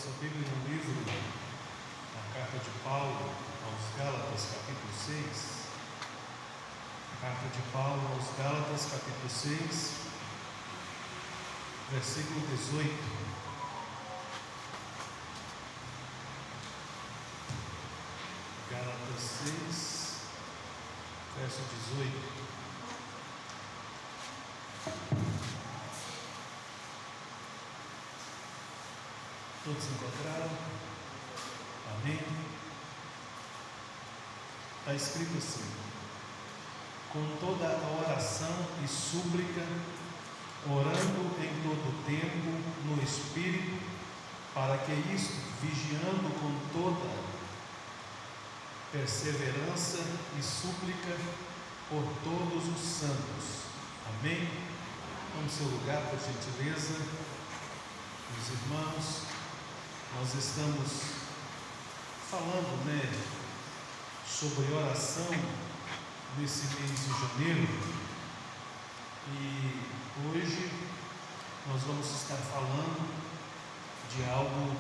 nossa Bíblia no livro, na carta de Paulo aos Gálatas, capítulo 6. Carta de Paulo aos Gálatas, capítulo 6, versículo 18. Gálatas 6, verso 18. Todos se encontraram? Amém? Está escrito assim: com toda a oração e súplica, orando em todo tempo no Espírito, para que isto, vigiando com toda perseverança e súplica por todos os santos. Amém? Vamos seu lugar, por gentileza. Meus irmãos, nós estamos falando, sobre oração nesse mês de janeiro, e hoje nós vamos estar falando de algo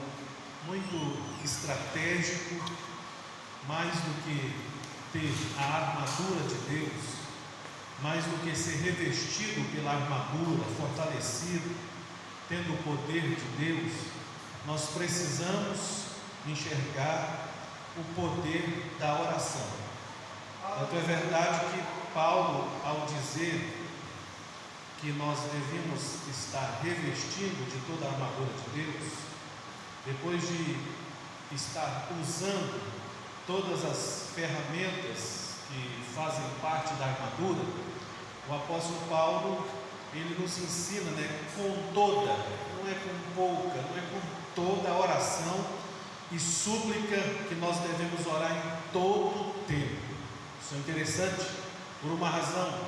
muito estratégico, mais do que ter a armadura de Deus, mais do que ser revestido pela armadura, fortalecido, tendo o poder de Deus. Nós precisamos enxergar o poder da oração. Tanto é verdade que Paulo, ao dizer que nós devemos estar revestindo de toda a armadura de Deus, depois de estar usando todas as ferramentas que fazem parte da armadura, o apóstolo Paulo, ele nos ensina, com toda, não é com pouca, não é com toda a oração e súplica que nós devemos orar em todo o tempo. Isso é interessante por uma razão,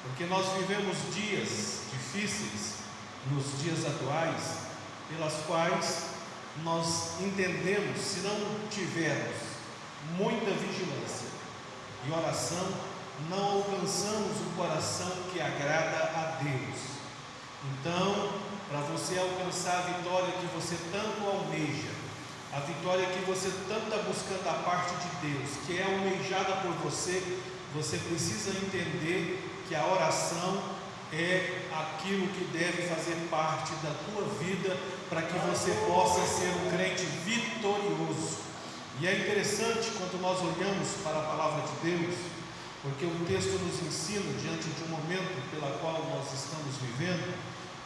porque nós vivemos dias difíceis nos dias atuais, pelas quais nós entendemos, se não tivermos muita vigilância e oração, não alcançamos o coração que agrada a Deus. Então, para você alcançar a vitória que você tanto almeja, a vitória que você tanto está buscando da parte de Deus, que é almejada por você, você precisa entender que a oração é aquilo que deve fazer parte da tua vida, para que você possa ser um crente vitorioso. E é interessante quando nós olhamos para a palavra de Deus, porque o texto nos ensina, diante de um momento pela qual nós estamos vivendo,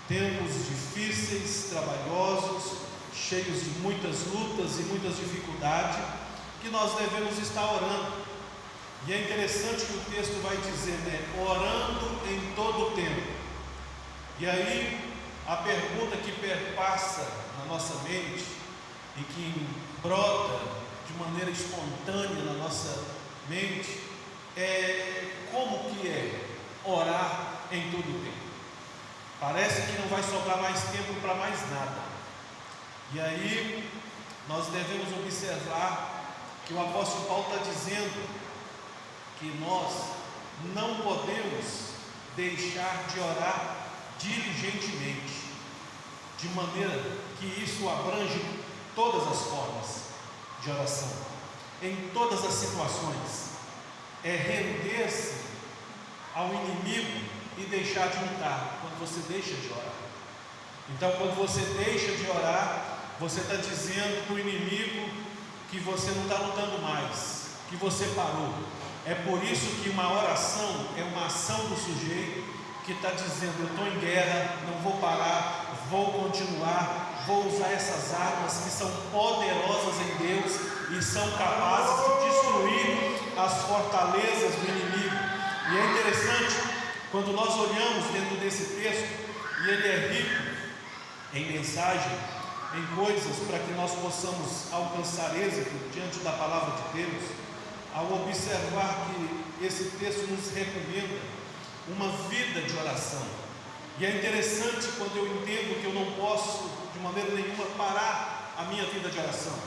tempos difíceis, trabalhosos, cheios de muitas lutas e muitas dificuldades, que nós devemos estar orando. E é interessante que o texto vai dizer, orando em todo o tempo. E aí, a pergunta que perpassa na nossa mente e que brota de maneira espontânea na nossa mente é: como que é orar em todo o tempo? Parece que não vai sobrar mais tempo para mais nada. E aí nós devemos observar que o apóstolo Paulo está dizendo que nós não podemos deixar de orar diligentemente, de maneira que isso abrange todas as formas de oração, em todas as situações. É render-se ao inimigo e deixar de lutar, quando você deixa de orar. Então, quando você deixa de orar, você está dizendo para o inimigo que você não está lutando mais, que você parou. É por isso que uma oração é uma ação do sujeito que está dizendo: eu estou em guerra, não vou parar, vou continuar, vou usar essas armas que são poderosas em Deus e são capazes de destruir as fortalezas do inimigo. E é interessante quando nós olhamos dentro desse texto, e ele é rico em mensagem, em coisas para que nós possamos alcançar êxito diante da palavra de Deus, ao observar que esse texto nos recomenda uma vida de oração. E é interessante quando eu entendo que eu não posso de maneira nenhuma parar a minha vida de oração.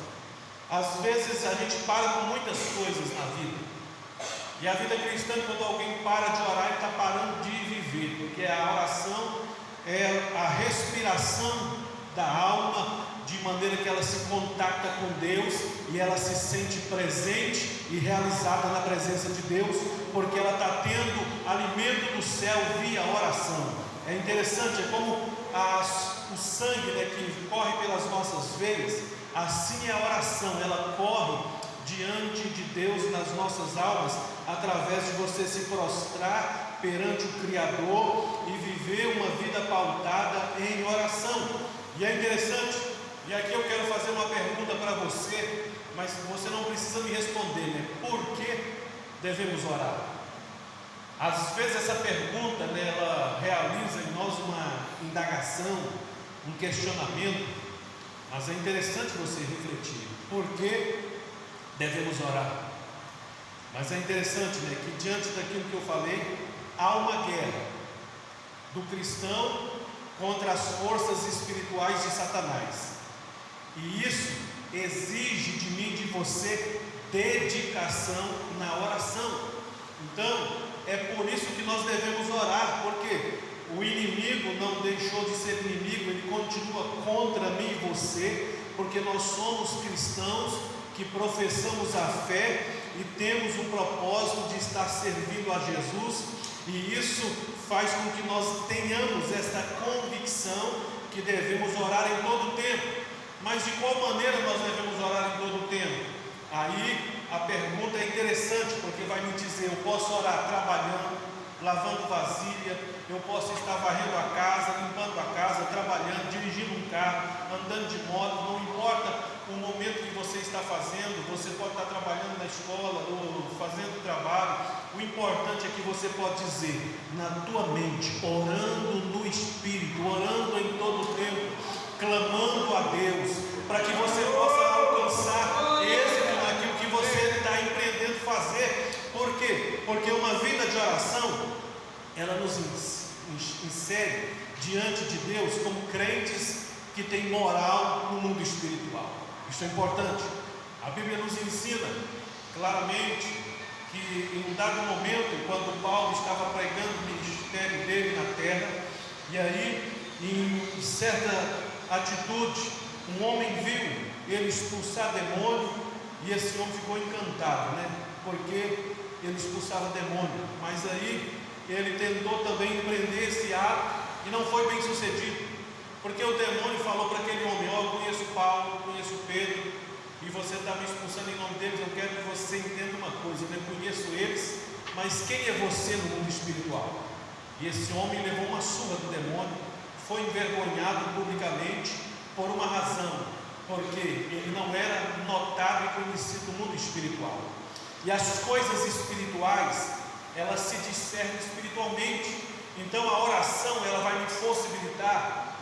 Às vezes a gente para com muitas coisas na vida, e a vida cristã, quando alguém para de orar, ele está parando de viver, porque a oração é a respiração da alma, de maneira que ela se contacta com Deus e ela se sente presente e realizada na presença de Deus, porque ela está tendo alimento do céu via oração. É interessante, é como o sangue, né, que corre pelas nossas veias, assim é a oração, ela corre diante de Deus nas nossas almas, através de você se prostrar perante o Criador e viver uma vida pautada em oração. E é interessante, e aqui eu quero fazer uma pergunta para você, mas você não precisa me responder, né? Por que devemos orar? Às vezes essa pergunta, né, ela realiza em nós uma indagação, um questionamento, mas é interessante você refletir. Por que devemos orar? Mas é interessante, né, que diante daquilo que eu falei, há uma guerra do cristão contra as forças espirituais de Satanás, e isso exige de mim e de você dedicação na oração. Então é por isso que nós devemos orar, porque o inimigo não deixou de ser inimigo, ele continua contra mim e você, porque nós somos cristãos que professamos a fé e temos o propósito de estar servindo a Jesus, e isso faz com que nós tenhamos esta convicção que devemos orar em todo o tempo. Mas de qual maneira nós devemos orar em todo o tempo? Aí a pergunta é interessante, porque vai me dizer: eu posso orar trabalhando, lavando vasilha, eu posso estar varrendo a casa, limpando a casa, trabalhando, dirigindo um carro, andando de moto, não importa o momento que você está fazendo, você pode estar trabalhando na escola ou fazendo trabalho, o importante é que você pode dizer na tua mente, orando no Espírito, orando em todo o tempo, clamando a Deus, para que você possa alcançar êxito naquilo que você está empreendendo fazer. Por quê? Porque uma vida de oração, ela nos insere diante de Deus como crentes que têm moral no mundo espiritual. Isso é importante. A Bíblia nos ensina claramente que em um dado momento, quando Paulo estava pregando o ministério dele na terra, e aí em certa atitude, um homem viu ele expulsar demônio, e esse homem ficou encantado, né? Porque ele expulsava demônio, mas aí ele tentou também empreender esse ato e não foi bem sucedido, porque o demônio falou para aquele homem: ó, eu conheço Paulo, conheço Pedro, e você está me expulsando em nome deles. Eu quero que você entenda uma coisa, eu conheço eles, mas quem é você no mundo espiritual? E esse homem levou uma surra do demônio, foi envergonhado publicamente por uma razão, porque ele não era notado e conhecido no mundo espiritual. E as coisas espirituais, elas se discernem espiritualmente. Então a oração, ela vai me possibilitar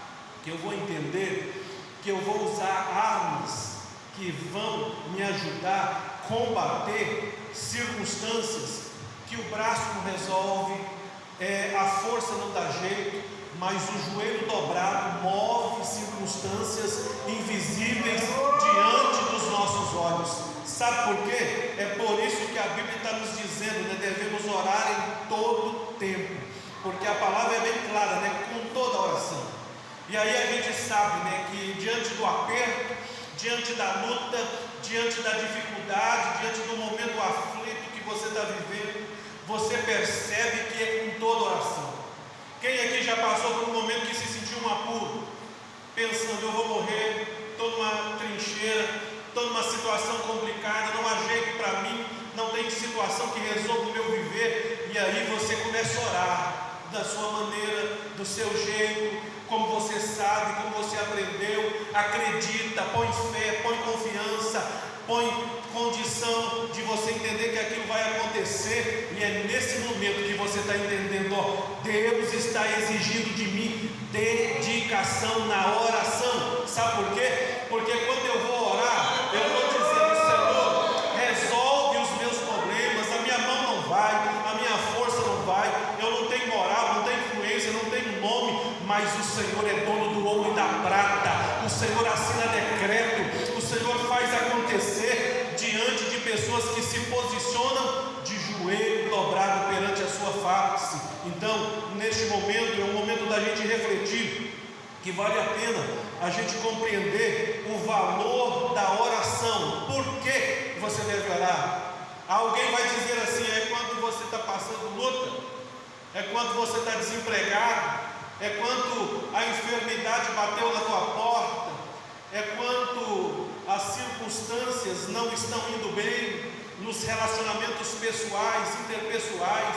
que eu vou entender, que eu vou usar armas que vão me ajudar a combater circunstâncias que o braço não resolve, a força não dá jeito, mas o joelho dobrado move circunstâncias invisíveis diante dos nossos olhos. Sabe por quê? É por isso que a Bíblia está nos dizendo, né, devemos orar em todo tempo, porque a palavra é bem clara, né, com toda oração. E aí a gente sabe, né, que diante do aperto, diante da luta, diante da dificuldade, diante do momento aflito que você está vivendo, você percebe que é com toda oração. Quem aqui já passou por um momento que se sentiu um apuro, pensando: eu vou morrer, estou numa trincheira, estou numa situação complicada, não há jeito para mim, não tem situação que resolva o meu viver, e aí você começa a orar da sua maneira, do seu jeito, como você sabe, como você aprendeu, acredita, põe fé, põe confiança, põe condição de você entender que aquilo vai acontecer, e é nesse momento que você está entendendo: ó, Deus está exigindo de mim dedicação na oração. Sabe por quê? Porque quando eu vou orar, eu estou dizendo: Senhor, resolve os meus problemas, a minha mão não vai, a minha força não vai, eu não tenho moral, não tenho influência, não tenho nome, mas o Senhor é dono do ouro e da prata, o Senhor assina decreto, o Senhor faz acontecer diante de pessoas que se posicionam de joelho dobrado perante a sua face. Então, neste momento, é um momento da gente refletir que vale a pena a gente compreender o valor Alguém vai dizer assim: é quando você está passando luta, é quando você está desempregado, é quando a enfermidade bateu na tua porta, é quando as circunstâncias não estão indo bem nos relacionamentos pessoais, interpessoais,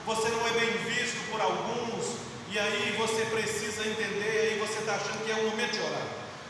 você não é bem visto por alguns, e aí você precisa entender, aí você está achando que é o momento de orar.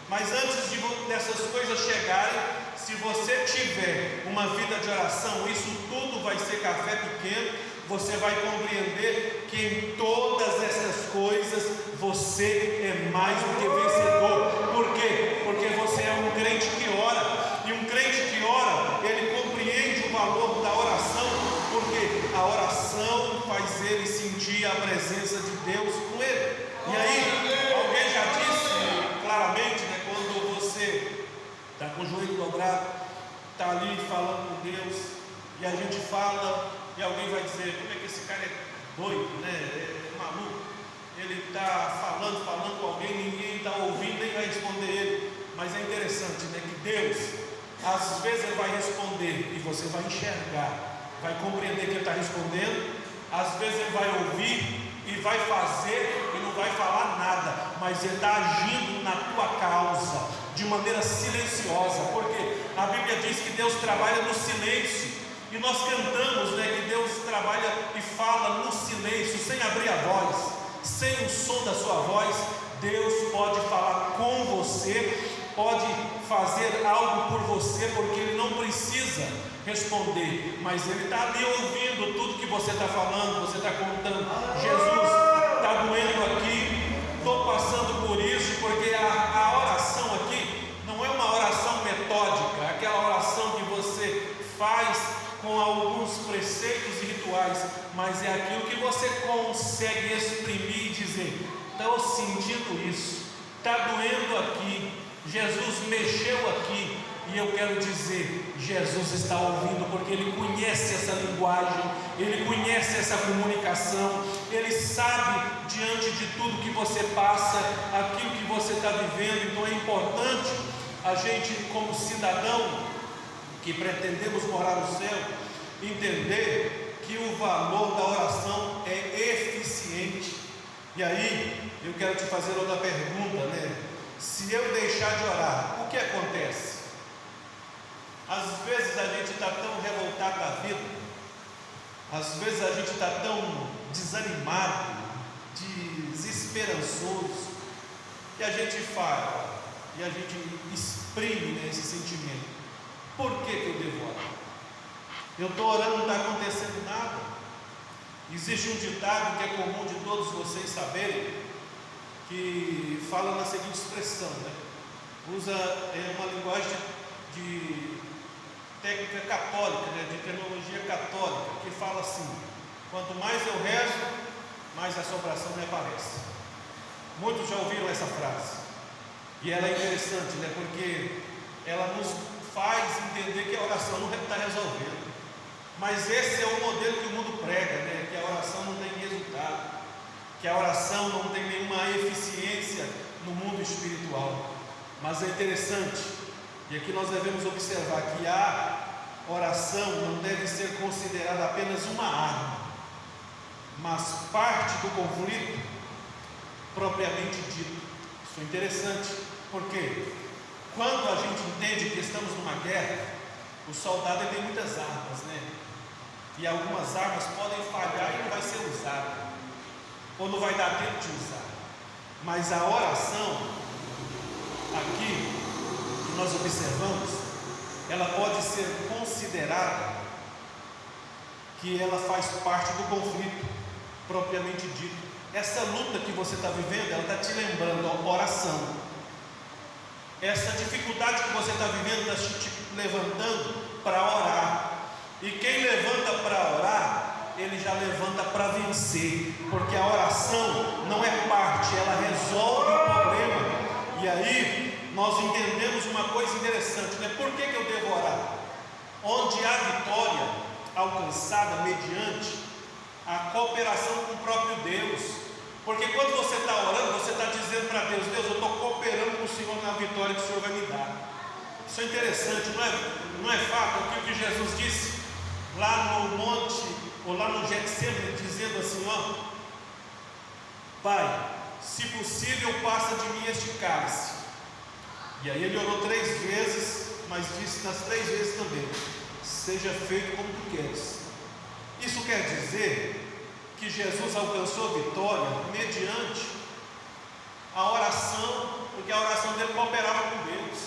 Mas antes dessas coisas chegarem, se você tiver uma vida de oração, isso tudo vai ser café pequeno. Você vai compreender que em todas essas coisas você é mais do que vencedor. Por quê? Porque você é um crente que ora, e um crente que ora, ele compreende o valor da oração, porque a oração faz ele sentir a presença de Deus com ele. E aí, alguém já disse claramente, né, quando você está com o joelho dobrado, está ali falando com Deus, e a gente fala, e alguém vai dizer: como é que esse cara é doido, né? É maluco. Ele está falando com alguém, ninguém está ouvindo, nem vai responder ele. Mas é interessante, né, que Deus, às vezes ele vai responder e você vai enxergar, vai compreender que ele está respondendo. Às vezes ele vai ouvir e vai fazer e não vai falar nada, mas ele está agindo na tua causa de maneira silenciosa, porque a Bíblia diz que Deus trabalha no silêncio. E nós cantamos, né, que Deus trabalha e fala no silêncio, sem abrir a voz, sem o som da sua voz. Deus pode falar com você, pode fazer algo por você, porque Ele não precisa responder, mas Ele está ali ouvindo tudo que você está falando, você está contando. Jesus, está doendo aqui, estou passando por isso, porque a oração aqui não é uma oração metódica, aquela oração que você faz com alguns preceitos e rituais, mas é aquilo que você consegue exprimir e dizer: estou sentindo isso, está doendo aqui, Jesus mexeu aqui, e eu quero dizer, Jesus está ouvindo, porque Ele conhece essa linguagem, Ele conhece essa comunicação, Ele sabe diante de tudo que você passa, aquilo que você está vivendo. Então é importante a gente, como cidadão que pretendemos morar no céu, entender que o valor da oração é eficiente. E aí, eu quero te fazer outra pergunta, né? Se eu deixar de orar, o que acontece? Às vezes a gente está tão revoltado da vida, às vezes a gente está tão desanimado, desesperançoso, que a gente fala, e a gente exprime, né, esse sentimento. Por que eu devo orar? Eu estou orando, não está acontecendo nada. Existe um ditado que é comum de todos vocês saberem, que fala na seguinte expressão, né? Usa uma linguagem de técnica católica, né? De terminologia católica, que fala assim: quanto mais eu rezo, mais a assombração me aparece. Muitos já ouviram essa frase, e ela é interessante, né? Porque ela nos faz entender que a oração não está resolvendo. Mas esse é o modelo que o mundo prega, né? Que a oração não tem resultado, que a oração não tem nenhuma eficiência no mundo espiritual. Mas é interessante, e aqui nós devemos observar que a oração não deve ser considerada apenas uma arma, mas parte do conflito propriamente dito. Isso é interessante, porque quando a gente entende que estamos numa guerra, o soldado tem muitas armas, né? E algumas armas podem falhar e não vai ser usada, ou não vai dar tempo de usar. Mas a oração, aqui, que nós observamos, ela pode ser considerada que ela faz parte do conflito propriamente dito. Essa luta que você está vivendo, ela está te lembrando a oração. Essa dificuldade que você está vivendo está te levantando para orar. E quem levanta para orar, ele já levanta para vencer, porque a oração não é parte, ela resolve o problema. E aí nós entendemos uma coisa interessante, né? Por que eu devo orar? Onde há vitória alcançada mediante a cooperação com o próprio Deus. Porque quando você está orando, você está dizendo para Deus: Deus, eu estou cooperando com o Senhor na vitória que o Senhor vai me dar. Isso é interessante, não é fato aquilo que Jesus disse lá no monte, ou lá no Getsemane, dizendo assim: ó, Pai, se possível, passa de mim este cálice. E aí ele orou 3 vezes, mas disse nas 3 vezes também: seja feito como tu queres. Isso quer dizer que Jesus alcançou vitória mediante a oração, porque a oração dele cooperava com Deus.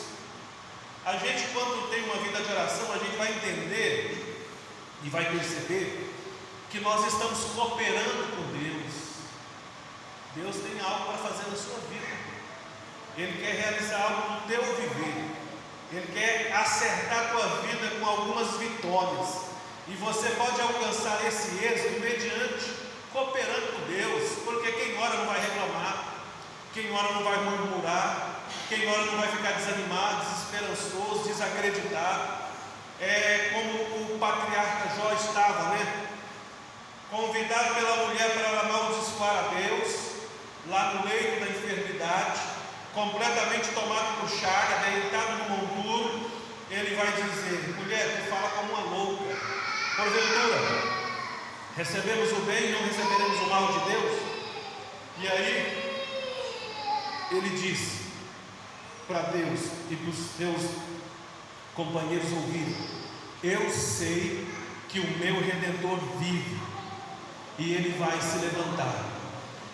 A gente, quando tem uma vida de oração, a gente vai entender e vai perceber que nós estamos cooperando com Deus. Deus tem algo para fazer na sua vida. Ele quer realizar algo no teu viver. Ele quer acertar a tua vida com algumas vitórias. E você pode alcançar esse êxito mediante cooperando com Deus. Porque quem ora não vai reclamar, quem ora não vai murmurar, quem ora não vai ficar desanimado, desesperançoso, desacreditado. É como o patriarca Jó estava, né? Convidado pela mulher para amaldiçoar a Deus, lá no leito da enfermidade, completamente tomado por chaga, deitado no monturo. Ele vai dizer: mulher, tu fala como uma louca. Porventura, recebemos o bem e não receberemos o mal de Deus? E aí, ele disse para Deus e para os seus companheiros ouvirem: eu sei que o meu Redentor vive e ele vai se levantar.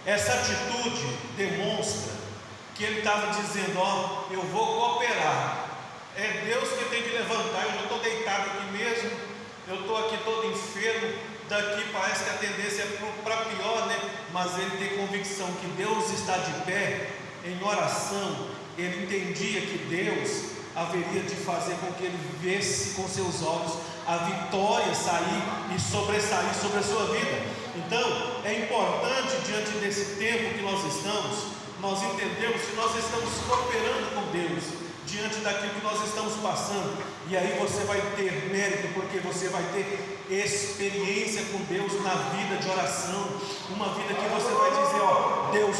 Essa atitude demonstra que ele estava dizendo: ó, eu vou cooperar. É Deus que tem que levantar. Eu já estou deitado aqui mesmo, eu estou aqui todo enfermo. Daqui parece que a tendência é para pior, né? Mas ele tem convicção que Deus está de pé. Em oração, ele entendia que Deus haveria de fazer com que ele visse com seus olhos a vitória sair e sobressair sobre a sua vida. Então, é importante, diante desse tempo que nós estamos, nós entendemos que nós estamos cooperando com Deus, diante daquilo que nós estamos passando. E aí você vai ter mérito, porque você vai ter experiência com Deus na vida de oração. Uma vida que você vai dizer: ó, Deus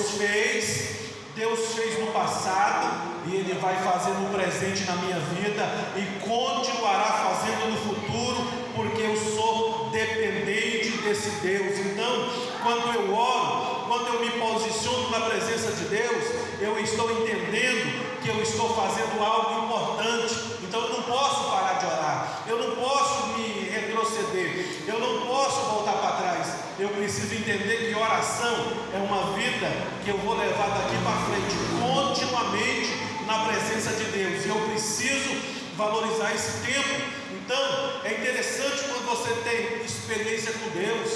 fez no passado, e Ele vai fazer no presente na minha vida, e continuará fazendo no futuro, porque eu sou dependente desse Deus. Então, quando eu oro, quando eu me posiciono na presença de Deus, eu estou entendendo que eu estou fazendo algo importante. Então eu não posso parar de orar, eu não posso me retroceder, eu não posso voltar para trás. Eu preciso entender que oração é uma vida que eu vou levar daqui para frente continuamente na presença de Deus, e eu preciso valorizar esse tempo. Então é interessante quando você tem experiência com Deus,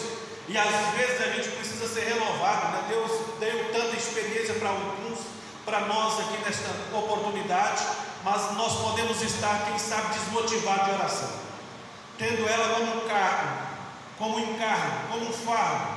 e às vezes a gente precisa ser renovado, né? Deus deu tanta experiência para alguns, para nós aqui nesta oportunidade, mas nós podemos estar, quem sabe, desmotivados de oração, tendo ela como um cargo, como um encargo, como um fardo,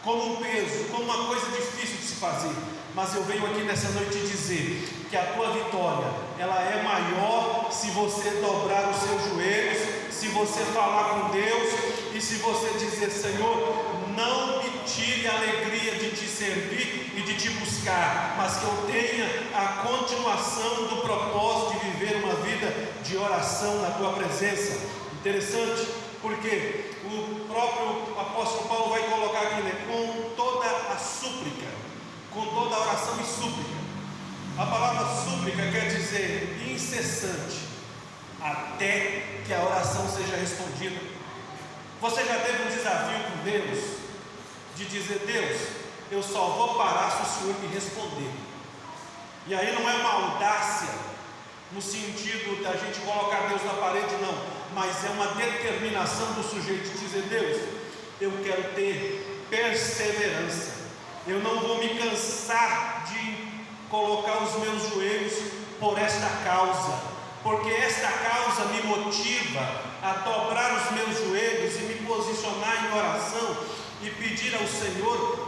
como um peso, como uma coisa difícil de se fazer. Mas eu venho aqui nessa noite dizer que a tua vitória, ela é maior se você dobrar os seus joelhos, se você falar com Deus, e se você dizer: Senhor, não me tire a alegria de te servir e de te buscar, mas que eu tenha a continuação do propósito de viver uma vida de oração na tua presença. Interessante, porque o próprio apóstolo Paulo vai colocar aqui, né? Com toda a súplica, com toda a oração e súplica. A palavra súplica quer dizer incessante, até que a oração seja respondida. Você já teve um desafio com Deus, de dizer: Deus, eu só vou parar se o Senhor me responder. E aí não é uma audácia no sentido da gente colocar Deus na parede, não, mas é uma determinação do sujeito de dizer: Deus, eu quero ter perseverança, eu não vou me cansar de colocar os meus joelhos por esta causa, porque esta causa me motiva a dobrar os meus joelhos e me posicionar em oração e pedir ao Senhor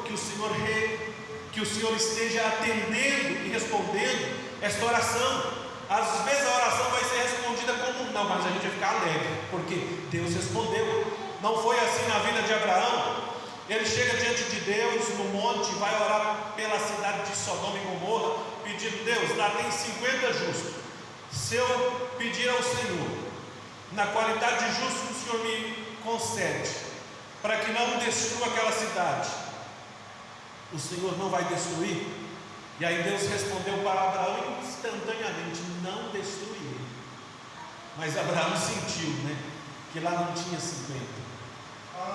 que o Senhor esteja atendendo e respondendo esta oração. Às vezes a oração vai ser respondida como não, mas a gente vai ficar alegre, porque Deus respondeu. Não foi assim na vida de Abraão. Ele chega diante de Deus no monte, vai orar pela cidade de Sodoma e Gomorra, pedindo: Deus, lá tem 50 justos. Se eu pedir ao Senhor, na qualidade de justo que o Senhor me concede para que não destrua aquela cidade, o Senhor não vai destruir? E aí Deus respondeu para Abraão instantaneamente: não destruirei. Mas Abraão sentiu, que lá não tinha 50.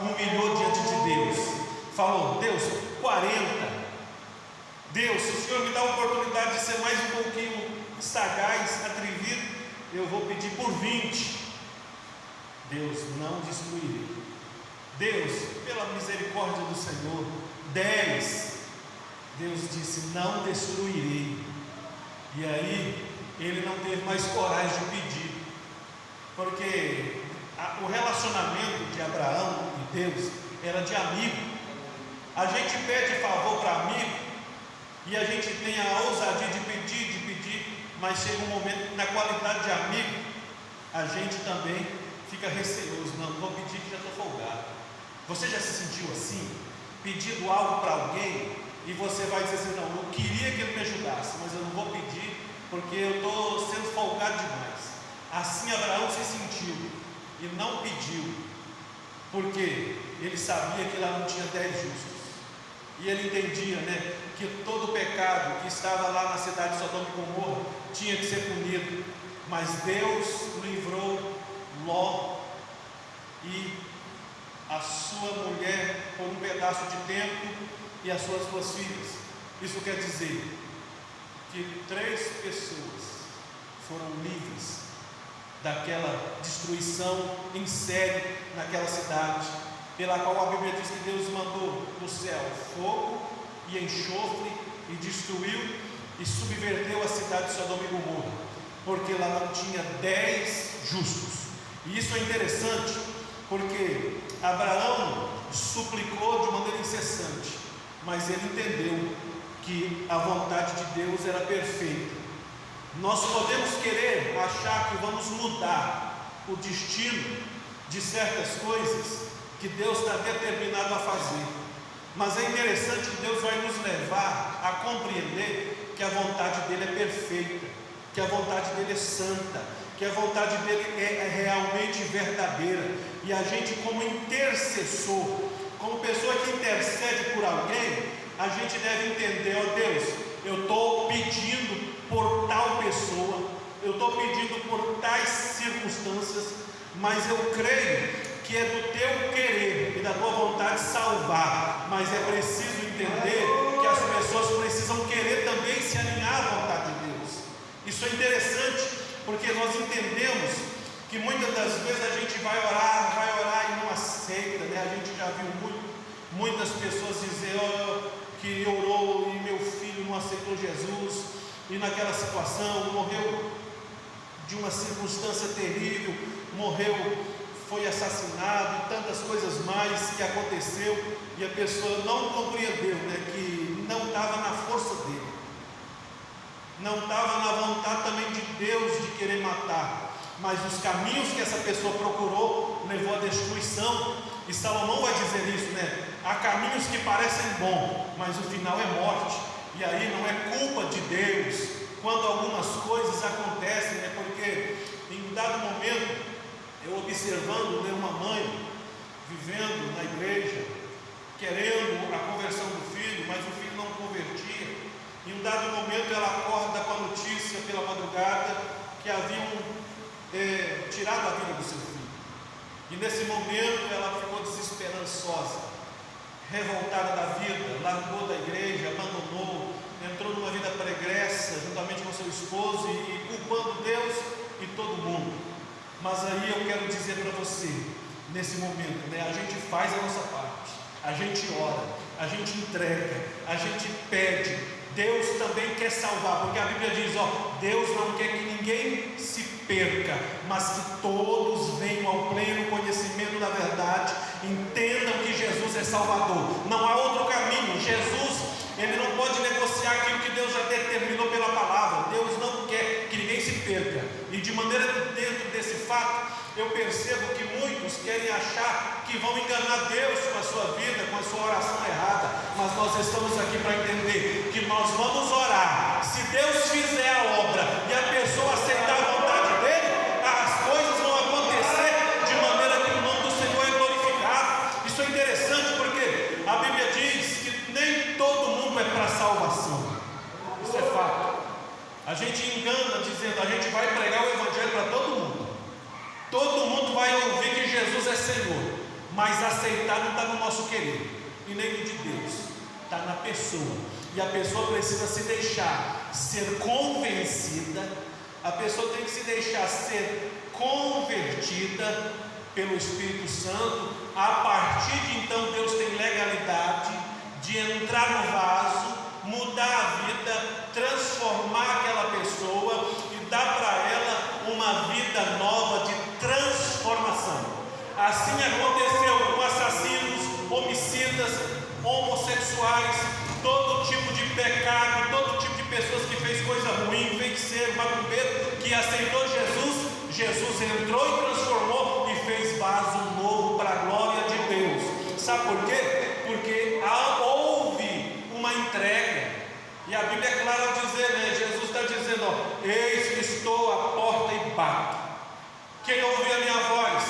Humilhou diante de Deus, falou: Deus, 40. Deus, se o Senhor me dá a oportunidade de ser mais um pouquinho sagaz, atrevido, eu vou pedir por 20. Deus, não destruirei. Deus, pela misericórdia do Senhor, 10. Deus disse: não destruirei. E aí ele não teve mais coragem de pedir, porque o relacionamento de Abraão e Deus era de amigo. A gente pede favor para amigo e a gente tem a ousadia de pedir, mas chega um momento que na qualidade de amigo a gente também fica receoso: não vou pedir que já estou folgado. Você já se sentiu assim? Pedindo algo para alguém e você vai dizer assim: não, eu queria que ele me ajudasse, mas eu não vou pedir porque eu estou sendo folgado demais. Assim Abraão se sentiu e não pediu, porque ele sabia que lá não tinha 10 justos, e ele entendia, que todo pecado que estava lá na cidade de Sodoma e Gomorra tinha que ser punido. Mas Deus livrou Ló e a sua mulher por um pedaço de tempo e as suas 2 filhas. Isso quer dizer que 3 pessoas foram livres daquela destruição em série naquela cidade, pela qual a Bíblia diz que Deus mandou do céu fogo e enxofre e destruiu e subverteu a cidade de Sodoma e Gomorra, porque lá não tinha 10 justos. E isso é interessante, porque Abraão suplicou de maneira incessante, mas ele entendeu que a vontade de Deus era perfeita. Nós podemos querer achar que vamos mudar o destino de certas coisas que Deus está determinado a fazer, mas é interessante que Deus vai nos levar a compreender que a vontade dele é perfeita, que a vontade dele é santa, que a vontade dele é realmente verdadeira. E a gente, como intercessor, como pessoa que intercede por alguém, a gente deve entender: ó Deus, eu estou pedindo por tal pessoa, eu estou pedindo por tais circunstâncias, mas eu creio que é do teu querer e da tua vontade salvar, mas é preciso entender que as pessoas precisam querer também se alinhar à vontade de Deus. Isso é interessante, porque nós entendemos que muitas das vezes a gente vai orar e não aceita, A gente já viu muitas pessoas dizer que orou e meu filho não aceitou Jesus, e naquela situação morreu de uma circunstância terrível, foi assassinado e tantas coisas mais que aconteceu, e a pessoa não compreendeu, que não estava na força dele, não estava na vontade também de Deus de querer matar, mas os caminhos que essa pessoa procurou levou à destruição. E Salomão vai dizer isso, há caminhos que parecem bons, mas o final é morte. E aí não é culpa de Deus quando algumas coisas acontecem, porque em um dado momento, eu observando uma mãe vivendo na igreja, querendo a conversão do filho, mas o filho não convertia. Em um dado momento ela acorda com a notícia pela madrugada que haviam tirado a vida do seu filho. E nesse momento ela ficou desesperançosa, revoltada da vida, largou da igreja, abandonou, entrou numa vida pregressa juntamente com seu esposo e culpando Deus e todo mundo. Mas aí eu quero dizer para você, nesse momento, a gente faz a nossa parte, a gente ora, a gente entrega, a gente pede. Deus também quer salvar, porque a Bíblia diz, Deus não quer que ninguém se perca, mas que todos venham ao pleno conhecimento da verdade, entendam que Jesus é Salvador, não há outro caminho. Jesus, ele não pode negociar aquilo que Deus já determinou pela palavra. Deus não quer que ninguém se perca, e de maneira dentro desse fato, eu percebo que muitos querem achar que vão enganar Deus com a sua vida, com a sua oração errada, mas nós estamos aqui para entender que nós vamos orar. Se Deus fizer a obra e a pessoa aceitar a vontade dele, as coisas vão acontecer de maneira que o nome do Senhor é Mas aceitar não está no nosso querer, e nem no de Deus, está na pessoa. E a pessoa precisa se deixar ser convencida, a pessoa tem que se deixar ser convertida pelo Espírito Santo. A partir de então Deus tem legalidade de entrar no vaso, mudar a vida, transformar aquela pessoa e dar para ela uma vida nova de transformação. Assim aconteceu com assassinos, homicidas, homossexuais, todo tipo de pecado, todo tipo de pessoas que fez coisa ruim, feiticeiro, macumbeiro, que aceitou Jesus. Jesus entrou e transformou e fez vaso novo para a glória de Deus. Sabe por quê? Porque houve uma entrega. E a Bíblia é clara ao dizer, né? Jesus está dizendo, ó, eis que estou à porta e bato. Quem ouvir a minha voz,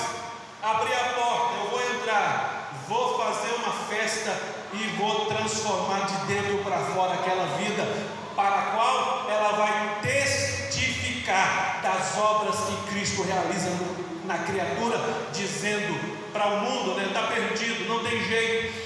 abrir a porta, eu vou entrar, vou fazer uma festa e vou transformar de dentro para fora aquela vida para a qual ela vai testificar das obras que Cristo realiza na criatura, dizendo para o mundo, né? Está perdido, não tem jeito,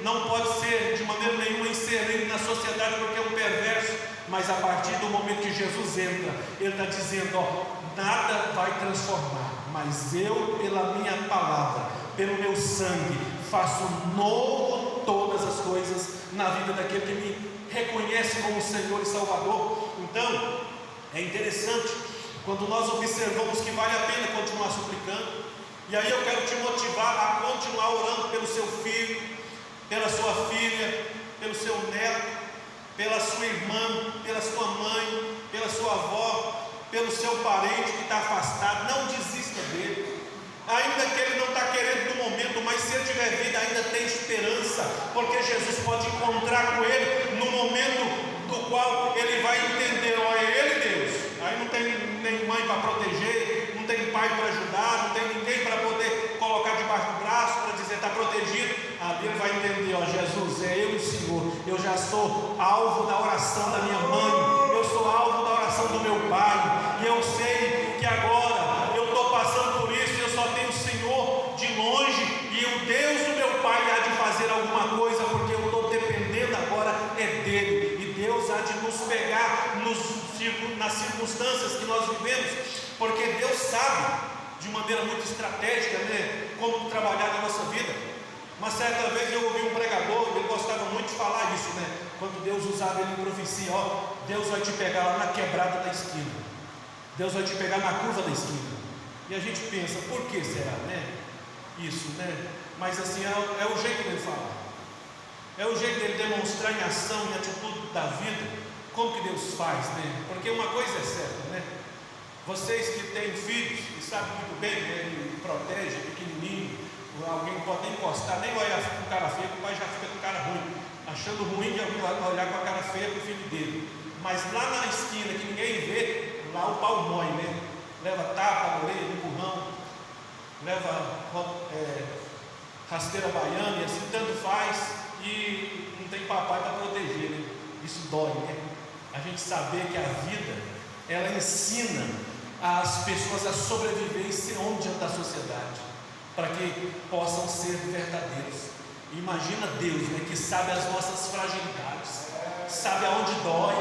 não pode ser de maneira nenhuma inserido na sociedade porque é um perverso. Mas a partir do momento que Jesus entra, Ele está dizendo, ó, nada vai transformar, mas eu, pela minha palavra, pelo meu sangue, faço novo todas as coisas na vida daquele que me reconhece como Senhor e Salvador. Então, é interessante quando nós observamos que vale a pena continuar suplicando. E aí eu quero te motivar a continuar orando pelo seu filho, pela sua filha, pelo seu neto, pela sua irmã, pela sua mãe, pela sua avó, pelo seu parente que está afastado. Não desista dele, ainda que ele não está querendo no momento, mas se ele tiver vida ainda tem esperança, porque Jesus pode encontrar com ele no momento do qual ele vai entender, ó, é ele Deus. Aí não tem nem mãe para proteger, não tem pai para ajudar, não tem ninguém para poder colocar debaixo do braço para dizer está protegido. Ali ele vai entender, ó, Jesus, é eu e o Senhor. Eu já sou alvo da oração da minha mãe, eu sou alvo da oração do meu pai, e eu sei que agora eu estou passando por isso, eu só tenho o Senhor de longe, e o Deus do meu pai há de fazer alguma coisa, porque eu estou dependendo agora é dele, e Deus há de nos pegar nas circunstâncias que nós vivemos, porque Deus sabe de maneira muito estratégica, né, como trabalhar na nossa vida. Uma certa vez eu ouvi um pregador, ele gostava muito de falar isso, né? Quando Deus usava ele em profecia, ó, Deus vai te pegar lá na quebrada da esquina, Deus vai te pegar na curva da esquina. E a gente pensa, por que será, né? Isso, né? Mas assim, é o jeito dele falar, é o jeito dele demonstrar em ação, em atitude da vida, como que Deus faz, né? Porque uma coisa é certa, né? Vocês que têm filhos e sabem muito bem, né? Ele protege, é pequenininho, alguém pode nem encostar, nem olhar com cara feia, o pai já fica com cara ruim, achando ruim de alguém olhar com a cara feia para o filho dele. Mas lá na esquina que ninguém vê, lá o pau mói, né? Leva tapa na orelha, empurrão, leva rasteira baiana e assim tanto faz, e não tem papai para proteger, né? Isso dói, né? A gente saber que a vida, ela ensina as pessoas a sobreviver e ser homem diante da sociedade, para que possam ser verdadeiros. Imagina Deus, né, que sabe as nossas fragilidades, sabe aonde dói,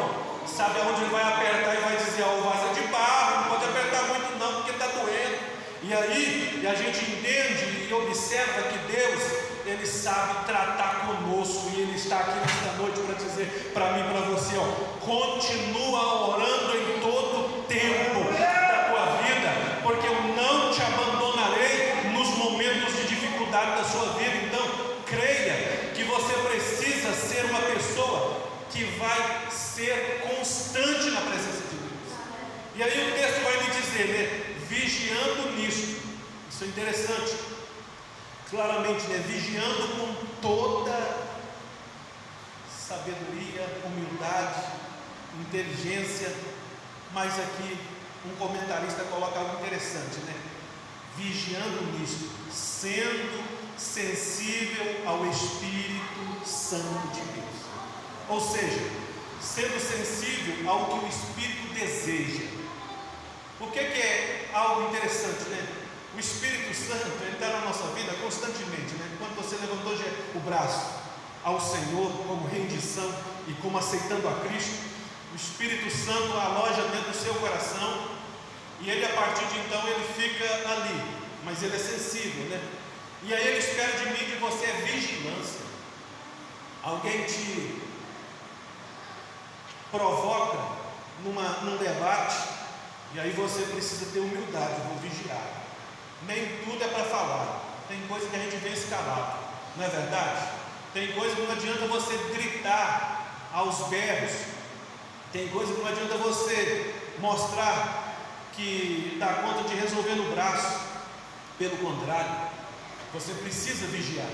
sabe aonde Ele vai apertar e vai dizer, ó, o vaso é de barro, não pode apertar muito não, porque está doendo. E aí a gente entende e observa que Deus, Ele sabe tratar conosco, e Ele está aqui nesta noite para dizer para mim e para você, ó, continua orando em todo tempo da tua vida, porque eu não te abandonarei nos momentos de dificuldade da sua vida. Então creia que você precisa ser uma pessoa que vai ser constante na presença de Deus. E aí o texto vai me dizer, né, vigiando nisto. Isso é interessante, claramente, né, vigiando com toda sabedoria, humildade, inteligência. Mas aqui um comentarista coloca algo interessante, né? Vigiando nisto, sendo sensível ao Espírito Santo de Deus. Ou seja, sendo sensível ao que o Espírito deseja. O que é algo interessante, né? O Espírito Santo, ele está na nossa vida constantemente, né? Quando você levantou o braço ao Senhor como rendição e como aceitando a Cristo, o Espírito Santo aloja dentro do seu coração e ele, a partir de então, ele fica ali, mas ele é sensível, né? E aí ele espera de mim, de você, é vigilância. Alguém te provoca num debate, e aí você precisa ter humildade, vou vigiar. Nem tudo é para falar, tem coisa que a gente vence calado, não é verdade? Tem coisa que não adianta você gritar aos berros, tem coisa que não adianta você mostrar que dá conta de resolver no braço. Pelo contrário, você precisa vigiar.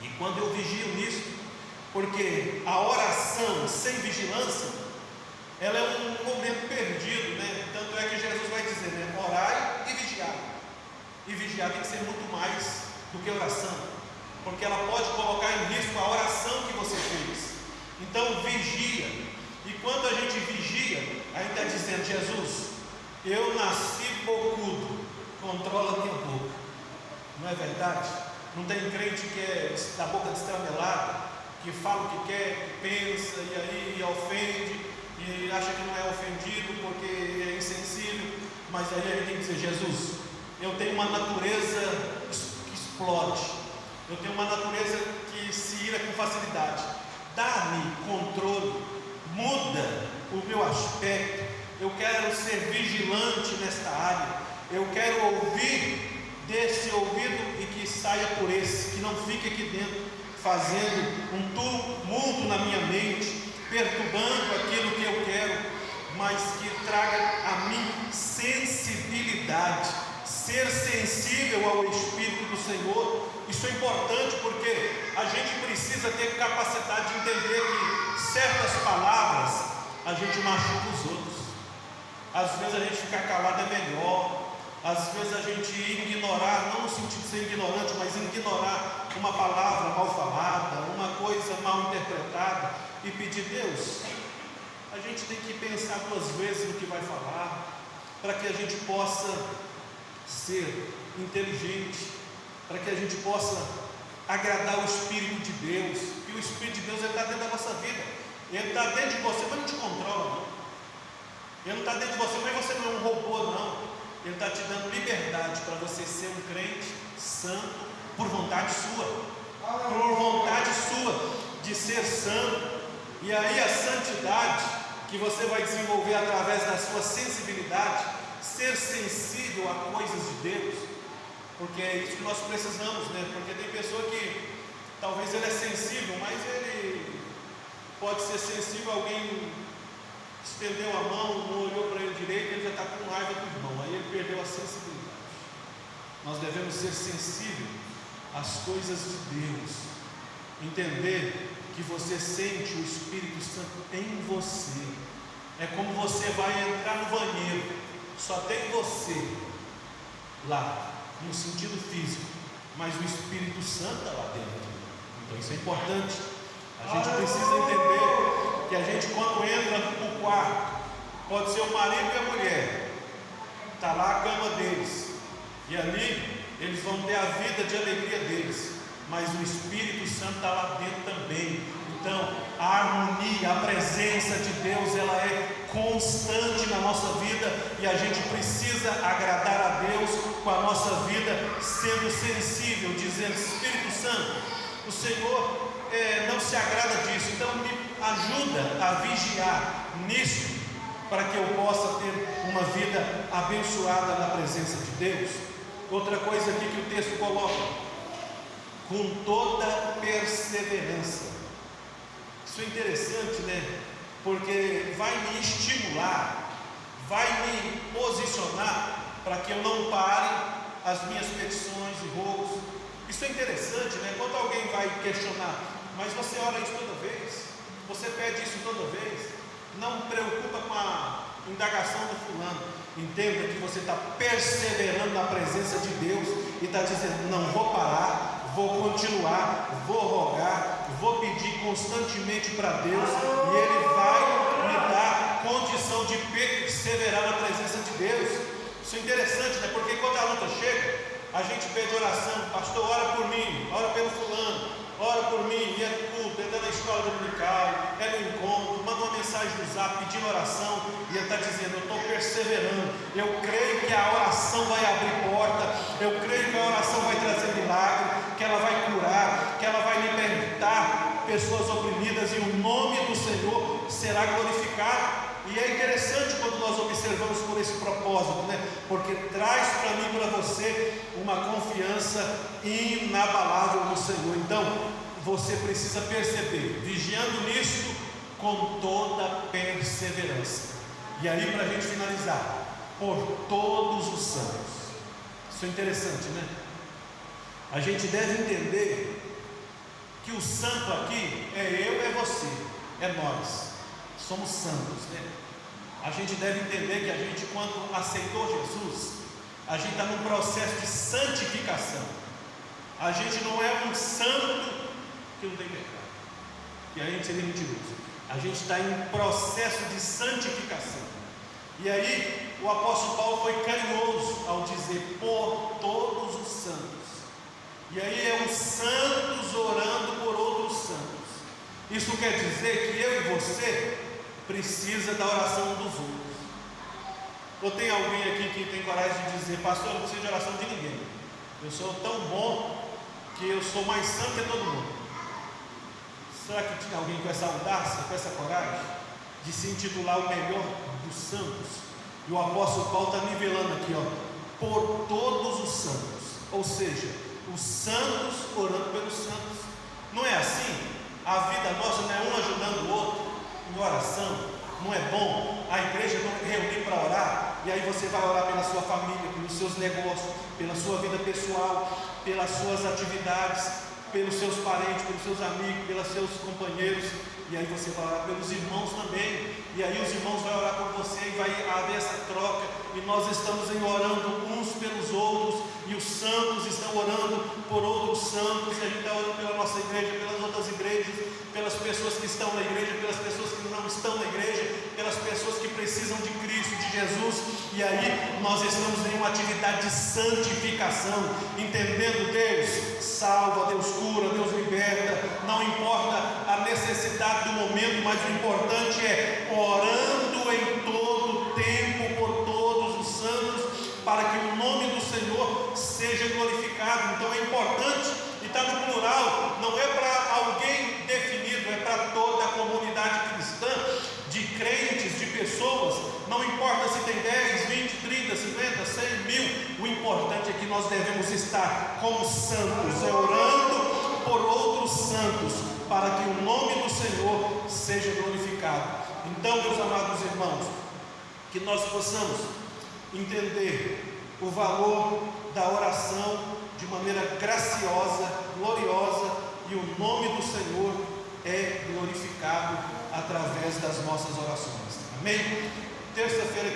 E quando eu vigio nisso, porque a oração sem vigilância, ela é um momento perdido, né? Tanto é que Jesus vai dizer, né? Orai e vigiar. E vigiar tem que ser muito mais do que oração, porque ela pode colocar em risco a oração que você fez. Então vigia. E quando a gente vigia, aí está dizendo, Jesus, eu nasci bocudo, controla a minha boca. Não é verdade? Não tem crente que é da boca destramelada, que fala o que quer, que pensa, e aí ofende, e acha que não é ofendido porque é insensível. Mas aí a gente tem que dizer, Jesus, eu tenho uma natureza que explode, eu tenho uma natureza que se ira com facilidade. Dá-me controle, muda o meu aspecto. Eu quero ser vigilante nesta área. Eu quero ouvir desse ouvido e que saia por esse, que não fique aqui dentro fazendo um tumulto na minha mente, perturbando aquilo que eu quero, mas que traga a mim sensibilidade, ser sensível ao Espírito do Senhor. Isso é importante porque a gente precisa ter capacidade de entender que certas palavras a gente machuca os outros. Às vezes a gente ficar calado é melhor. Às vezes a gente ignorar, não no sentido de ser ignorante, mas ignorar uma palavra mal falada, uma coisa mal interpretada, e pedir, Deus, a gente tem que pensar 2 vezes no que vai falar, para que a gente possa ser inteligente, para que a gente possa agradar o Espírito de Deus. E o Espírito de Deus está dentro da nossa vida, ele está dentro de você, mas não te controla, não. Ele não está dentro de você, mas você não é um robô, não. Ele está te dando liberdade para você ser um crente santo por vontade sua, por vontade sua de ser santo. E aí a santidade que você vai desenvolver através da sua sensibilidade, ser sensível a coisas de Deus, porque é isso que nós precisamos, né? Porque tem pessoa que talvez ele é sensível, mas ele pode ser sensível a alguém estendeu a mão, não olhou para ele direito, ele já está com raiva do irmão, aí ele perdeu a sensibilidade. Nós devemos ser sensíveis às coisas de Deus, entender que você sente o Espírito Santo em você. É como você vai entrar no banheiro, só tem você lá, no sentido físico, mas o Espírito Santo está lá dentro. Então isso é importante. A gente precisa entender que a gente, quando entra no quarto, pode ser o marido e a mulher, está lá a cama deles, e ali eles vão ter a vida de alegria deles, mas o Espírito Santo está lá dentro também. Então a harmonia, a presença de Deus, ela é constante na nossa vida, e a gente precisa agradar a Deus com a nossa vida, sendo sensível, dizendo, Espírito Santo, o Senhor não se agrada disso, então me ajuda a vigiar nisso, para que eu possa ter uma vida abençoada na presença de Deus. Outra coisa aqui que o texto coloca, com toda perseverança. Isso é interessante, né? Porque vai me estimular, vai me posicionar para que eu não pare as minhas petições e rogos. Isso é interessante, né? Quando alguém vai questionar, mas você ora isso toda vez? Você pede isso toda vez? Não preocupa com a indagação do fulano. Entenda que você está perseverando na presença de Deus e está dizendo, não vou parar, vou continuar, vou rogar, vou pedir constantemente para Deus, e Ele vai me dar condição de perseverar na presença de Deus. Isso é interessante, né? Porque quando a luta chega, a gente pede oração, pastor, ora por mim, ora pelo fulano, ora por mim, e é no culto, é na escola dominical, é no encontro, manda uma mensagem no zap pedindo oração, e ele está dizendo, eu estou perseverando, eu creio que a oração vai abrir porta, eu creio que a oração vai trazer milagre, que ela vai curar, que ela vai libertar pessoas oprimidas, e o nome do Senhor será glorificado. E é interessante quando nós observamos por esse propósito, né? Porque traz para mim e para você uma confiança inabalável no Senhor. Então, você precisa perceber, vigiando nisso com toda perseverança. E aí, para a gente finalizar, por todos os santos. Isso é interessante, né? A gente deve entender que o santo aqui é eu, é você, é nós. Somos santos, né? A gente deve entender que a gente, quando aceitou Jesus, a gente está num processo de santificação. A gente não é um santo que não tem pecado, que a gente seria mentiroso. A gente está em processo de santificação. E aí o apóstolo Paulo foi carinhoso ao dizer por todos os santos. E aí é os santos orando por outros santos. Isso quer dizer que eu e você precisa da oração dos outros. Ou tem alguém aqui que tem coragem de dizer, pastor, eu não preciso de oração de ninguém, eu sou tão bom que eu sou mais santo que todo mundo? Será que tinha alguém com essa audácia, com essa coragem de se intitular o melhor dos santos? E o apóstolo Paulo está nivelando aqui, ó, por todos os santos, ou seja, os santos orando pelos santos. Não é assim? A vida nossa não é um ajudando o outro em oração? Não é bom a igreja não reunir para orar? E aí você vai orar pela sua família, pelos seus negócios, pela sua vida pessoal, pelas suas atividades, pelos seus parentes, pelos seus amigos, pelos seus companheiros. E aí você vai orar pelos irmãos também. E aí os irmãos vão orar por você e vai haver essa troca. E nós estamos orando uns pelos outros. E os santos estão orando por outros santos. E a gente está orando pela nossa igreja, pelas outras igrejas, pelas pessoas que estão na igreja, pelas pessoas que não estão na igreja, pelas pessoas que precisam de Cristo, de Jesus. E aí nós estamos em uma atividade de santificação, entendendo Deus salva, Deus cura, Deus liberta. Não importa a necessidade do momento, mas o importante é orando em todo tempo por todos os santos, para que o nome do Senhor seja glorificado. Então é importante, e está no plural, não é para alguém definido, é para toda a comunidade cristã, de crentes, de pessoas. Não importa se tem 10, 20, 30, 50, 100, 1000, o importante é que nós devemos estar como santos, orando por outros santos, para que o nome do Senhor seja glorificado. Então, meus amados irmãos, que nós possamos entender o valor da oração de maneira graciosa, gloriosa, e o nome do Senhor é glorificado através das nossas orações. Amém? Terça-feira